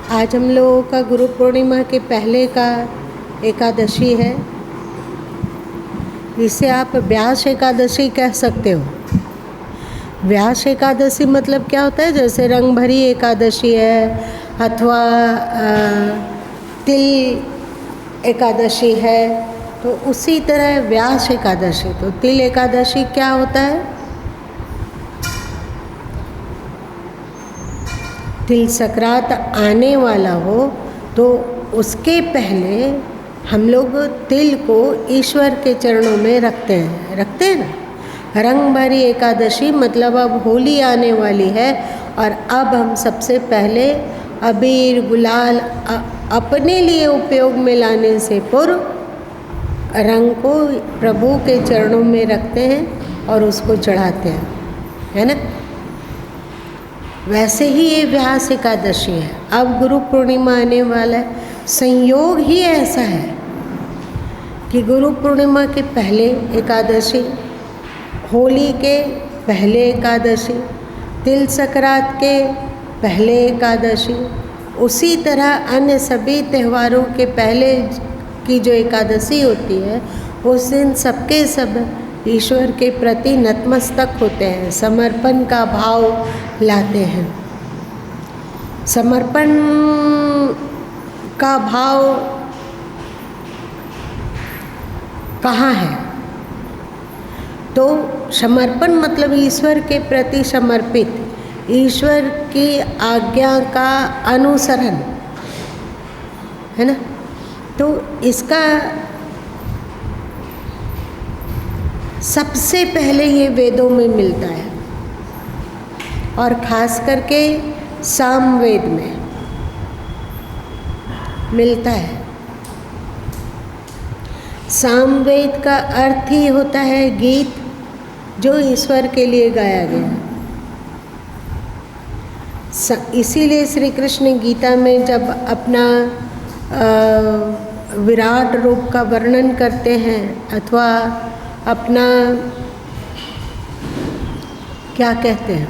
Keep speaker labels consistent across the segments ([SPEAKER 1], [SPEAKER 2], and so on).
[SPEAKER 1] आज हम लोगों का गुरु पूर्णिमा के पहले का एकादशी है। इसे आप व्यास एकादशी कह सकते हो। व्यास एकादशी मतलब क्या होता है? जैसे रंग भरी एकादशी है अथवा तिल एकादशी है, तो उसी तरह व्यास एकादशी। तो तिल एकादशी क्या होता है? तिल संक्रांत आने वाला हो तो उसके पहले हम लोग तिल को ईश्वर के चरणों में रखते हैं ना। रंग भरी एकादशी मतलब अब होली आने वाली है और अब हम सबसे पहले अबीर गुलाल अपने लिए उपयोग में लाने से पूर्व रंग को प्रभु के चरणों में रखते हैं और उसको चढ़ाते हैं, है ना। वैसे ही ये व्यास एकादशी है। अब गुरु पूर्णिमा आने वाला है। संयोग ही ऐसा है कि गुरु पूर्णिमा के पहले एकादशी, होली के पहले एकादशी, तिल संक्रांत के पहले एकादशी, उसी तरह अन्य सभी त्योहारों के पहले की जो एकादशी होती है उस दिन सबके सब ईश्वर के प्रति नतमस्तक होते हैं, समर्पण का भाव लाते हैं। समर्पण का भाव कहाँ है? तो समर्पण मतलब ईश्वर के प्रति समर्पित, ईश्वर की आज्ञा का अनुसरण, है ना। तो इसका सबसे पहले ये वेदों में मिलता है और खास करके सामवेद में मिलता है। सामवेद का अर्थ ही होता है गीत जो ईश्वर के लिए गाया गया। इसीलिए श्री कृष्ण गीता में जब अपना विराट रूप का वर्णन करते हैं अथवा अपना क्या कहते हैं,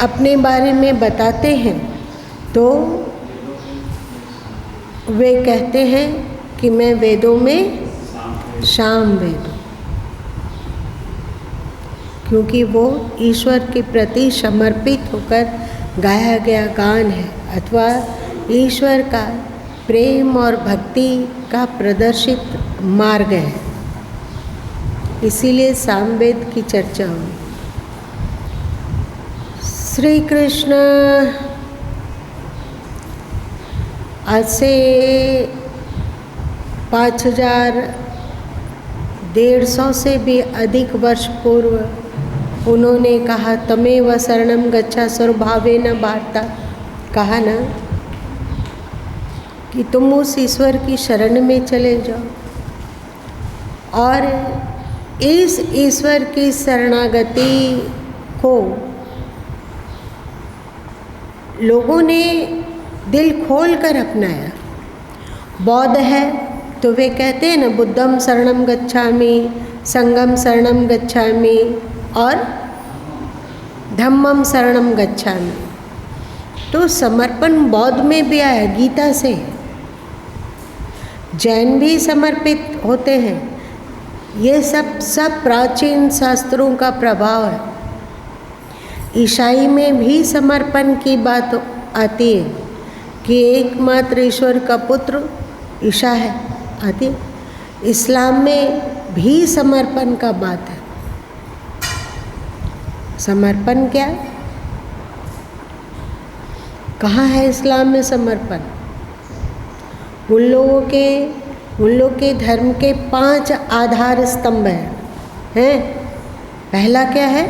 [SPEAKER 1] अपने बारे में बताते हैं तो वे कहते हैं कि मैं वेदों में सामवेद हूँ, क्योंकि वो ईश्वर के प्रति समर्पित होकर गाया गया गान है अथवा ईश्वर का प्रेम और भक्ति का प्रदर्शित मार्ग है। इसीलिए सामवेद की चर्चा हुई। श्री कृष्ण आज से 5150 से भी अधिक वर्ष पूर्व उन्होंने कहा तमेव शरणं गच्छ सर्वभावेन भारत। कहा ना कि तुम उस ईश्वर की शरण में चले जाओ और इस ईश्वर की शरणागति को लोगों ने दिल खोल कर अपनाया। बौद्ध है तो वे कहते हैं ना बुद्धम शरणं गच्छामि, संघम शरणं गच्छामि और धम्मम शरणं गच्छामि। तो समर्पण बौद्ध में भी आया, गीता से। जैन भी समर्पित होते हैं। ये सब प्राचीन शास्त्रों का प्रभाव है। ईसाई में भी समर्पण की बात आती है कि एकमात्र ईश्वर का पुत्र ईसा है, आती है। इस्लाम में भी समर्पण का बात है। समर्पण क्या है? कहाँ है इस्लाम में समर्पण? उन लोगों के धर्म के 5 आधार स्तंभ हैं। पहला क्या है?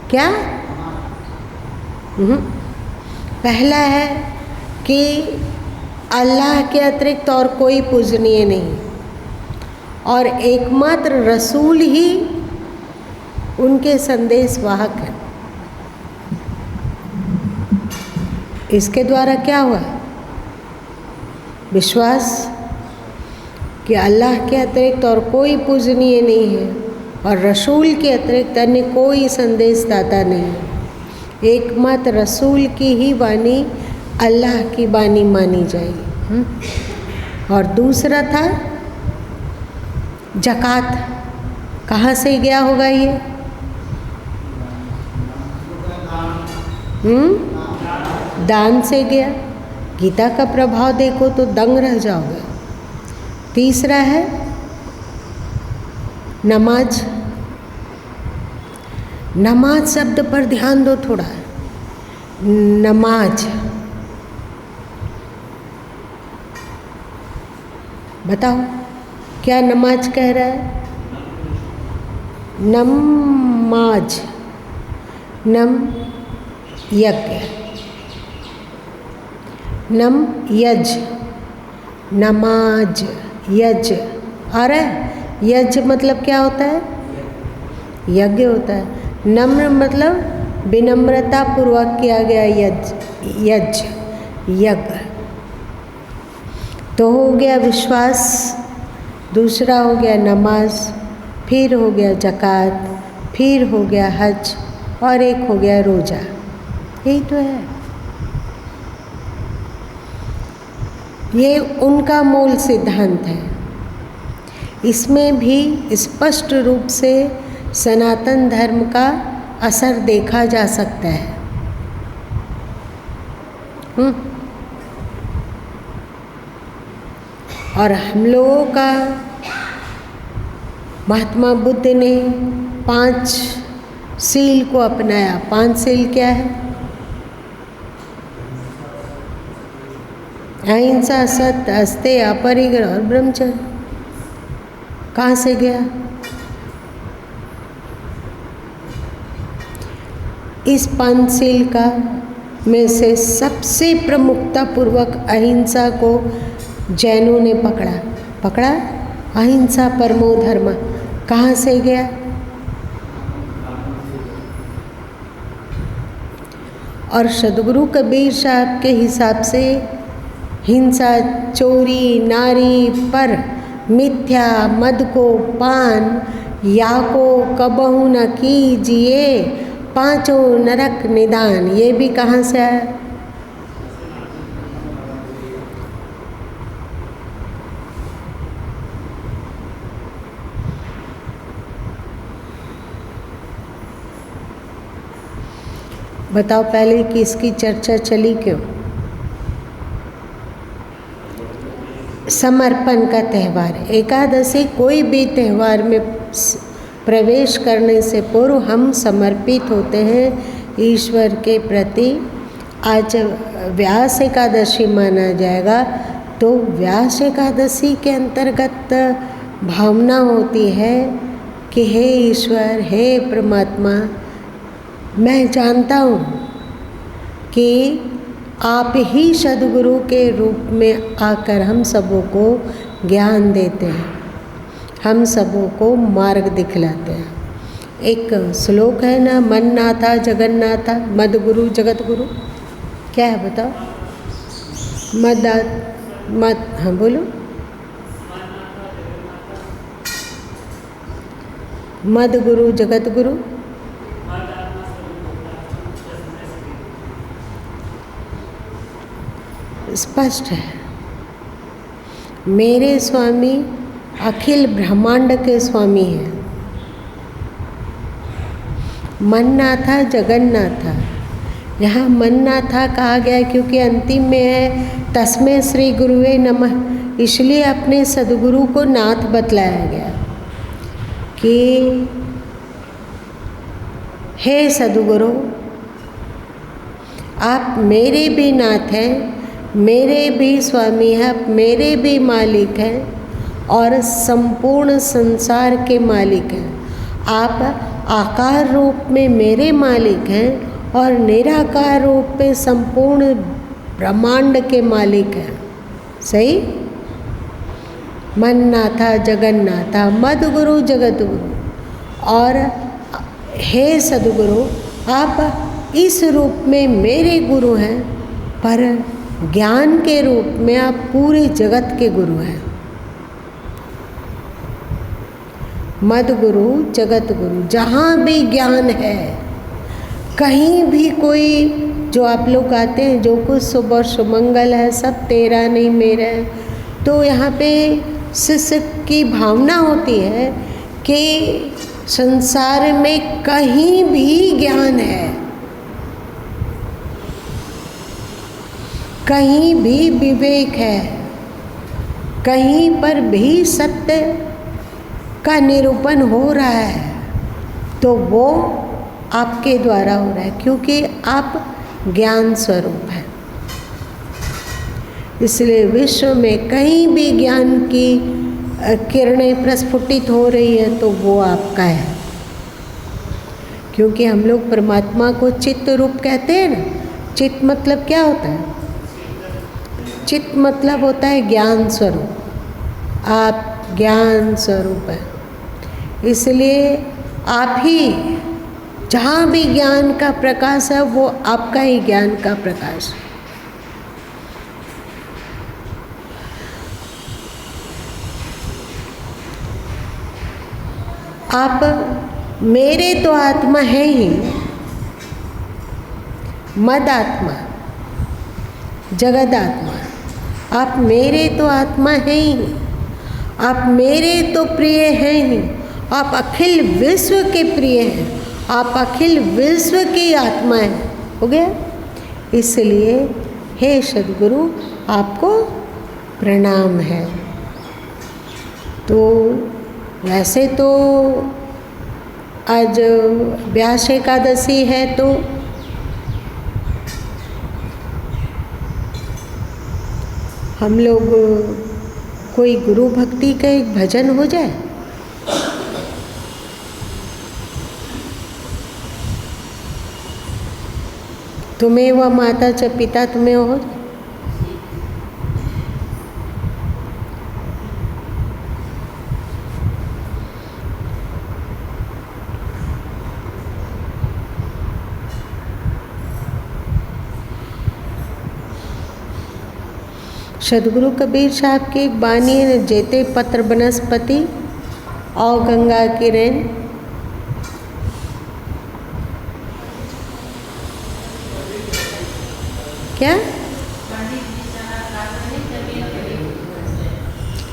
[SPEAKER 1] क्या? पहला है कि अल्लाह के अतिरिक्त और कोई पूजनीय नहीं और एकमात्र रसूल ही उनके संदेश वाहक है। इसके द्वारा क्या हुआ? विश्वास कि अल्लाह के अतिरिक्त और कोई पूजनीय नहीं है और रसूल के अतिरिक्त अन्य कोई संदेशदाता नहीं है। एकमात्र रसूल की ही वाणी अल्लाह की वाणी मानी जाएगी। और दूसरा था ज़कात। कहाँ से गया होगा ये? दान से गया। गीता का प्रभाव देखो तो दंग रह जाओगे। तीसरा है नमाज। नमाज शब्द पर ध्यान दो थोड़ा। नमाज, बताओ क्या नमाज कह रहा है? नमाज, नम यज्ञ, नम यज, नमाज यज। आ रहा है? यज मतलब क्या होता है? यज्ञ होता है। नम्र मतलब विनम्रता पूर्वक किया गया यज, यज यज्ञ। तो हो गया विश्वास, दूसरा हो गया नमाज, फिर हो गया ज़कात, फिर हो गया हज और एक हो गया रोज़ा। यही तो है। ये उनका मूल सिद्धांत है। इसमें भी स्पष्ट रूप से सनातन धर्म का असर देखा जा सकता है। और हम लोगों का महात्मा बुद्ध ने 5 सील को अपनाया। 5 सील क्या है? अहिंसा, सत्य, अस्तेय, अपरिग्रह और ब्रह्मचर्य। कहाँ से गया? इस 5 सील का में से सबसे प्रमुखता पूर्वक अहिंसा को जैनों ने पकड़ा। अहिंसा परमो धर्म कहाँ से गया? और सदगुरु कबीर साहब के हिसाब से हिंसा, चोरी, नारी पर मिथ्या, मद को पान या को कबहू न कीजिए, 5 नरक निदान। ये भी कहाँ से आया? बताओ पहले कि इसकी चर्चा चली क्यों? समर्पण का त्यौहार। एकादशी कोई भी त्यौहार में प्रवेश करने से पूर्व हम समर्पित होते हैं ईश्वर के प्रति। आज व्यास एकादशी माना जाएगा तो व्यास एकादशी के अंतर्गत भावना होती है कि हे ईश्वर, हे परमात्मा, मैं जानता हूँ कि आप ही सद्गुरु के रूप में आकर हम सबों को ज्ञान देते हैं, हम सबों को मार्ग दिखलाते हैं। एक श्लोक है ना, मन नाथा जगन्नाथा मद गुरु जगत गुरु। क्या है बताओ? मद, हाँ बोलो। मद गुरु जगत गुरु। स्पष्ट है। मेरे स्वामी अखिल ब्रह्मांड के स्वामी हैं। मन्नाथा जगन्नाथा। यहाँ मन्नाथा कहा गया क्योंकि अंतिम में है तस्मै श्री गुरुवे नमः, इसलिए अपने सद्गुरु को नाथ बतलाया गया कि हे सद्गुरु, आप मेरे भी नाथ हैं, मेरे भी स्वामी हैं, आप मेरे भी मालिक हैं और संपूर्ण संसार के मालिक हैं। आप आकार रूप में मेरे मालिक हैं और निराकार रूप में संपूर्ण ब्रह्मांड के मालिक हैं। सही? मन्नाथा जगन्नाथा मद गुरु जगत गुरु। और हे सद्गुरु, आप इस रूप में मेरे गुरु हैं, पर ज्ञान के रूप में आप पूरे जगत के गुरु हैं। मद गुरु, जगत गुरु। जहाँ भी ज्ञान है, कहीं भी कोई जो आप लोग आते हैं, जो कुछ शुभ और सुमंगल है सब तेरा नहीं मेरा है, तो यहाँ पे शिष्य की भावना होती है कि संसार में कहीं भी ज्ञान है, कहीं भी विवेक है, कहीं पर भी सत्य का निरूपण हो रहा है, तो वो आपके द्वारा हो रहा है, क्योंकि आप ज्ञान स्वरूप हैं। इसलिए विश्व में कहीं भी ज्ञान की किरणें प्रस्फुटित हो रही है तो वो आपका है। क्योंकि हम लोग परमात्मा को चित्त रूप कहते हैं ना। चित्त मतलब क्या होता है? चित्त मतलब होता है ज्ञान स्वरूप। आप ज्ञान स्वरूप हैं, इसलिए आप ही, जहाँ भी ज्ञान का प्रकाश है वो आपका ही ज्ञान का प्रकाश है। आप मेरे तो आत्मा है ही, मद आत्मा, जगत आत्मा। आप मेरे तो आत्मा है ही, आप मेरे तो प्रिय हैं ही, आप अखिल विश्व के प्रिय हैं, आप अखिल विश्व की आत्मा हैं। हो गया? इसलिए हे सद्गुरु, आपको प्रणाम है। तो वैसे तो आज व्यास एकादशी है, तो हम लोग कोई गुरु भक्ति का एक भजन हो जाए। तुम्हें व माता च पिता तुम्हें हो। सदगुरु कबीर साहब की एक बानी है, जेते पत्र बनस्पति और गंगा की रेन। क्या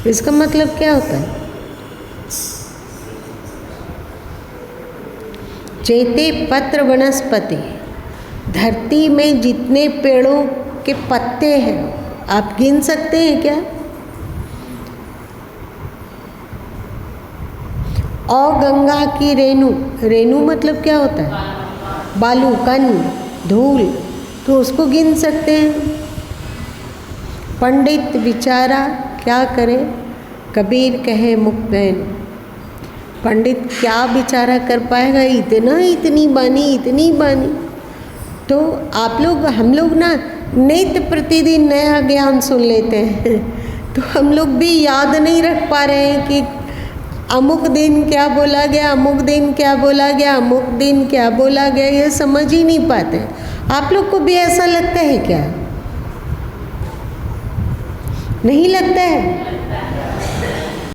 [SPEAKER 1] इसका मतलब क्या होता है? जेते पत्र वनस्पति, धरती में जितने पेड़ों के पत्ते हैं आप गिन सकते हैं क्या? और गंगा की रेणु, रेणु मतलब क्या होता है? बालू, कण, धूल, तो उसको गिन सकते हैं। पंडित विचारा क्या करे, कबीर कहे मुक्त बैन। पंडित क्या विचारा कर पाएगा? इतना इतनी बानी, इतनी बानी। तो आप लोग, हम लोग ना नित्य प्रतिदिन नया ज्ञान सुन लेते हैं, तो हम लोग भी याद नहीं रख पा रहे हैं कि अमुक दिन क्या बोला गया, अमुक दिन क्या बोला गया, अमुक दिन क्या बोला गया, ये समझ ही नहीं पाते। आप लोग को भी ऐसा लगता है क्या? नहीं लगता है?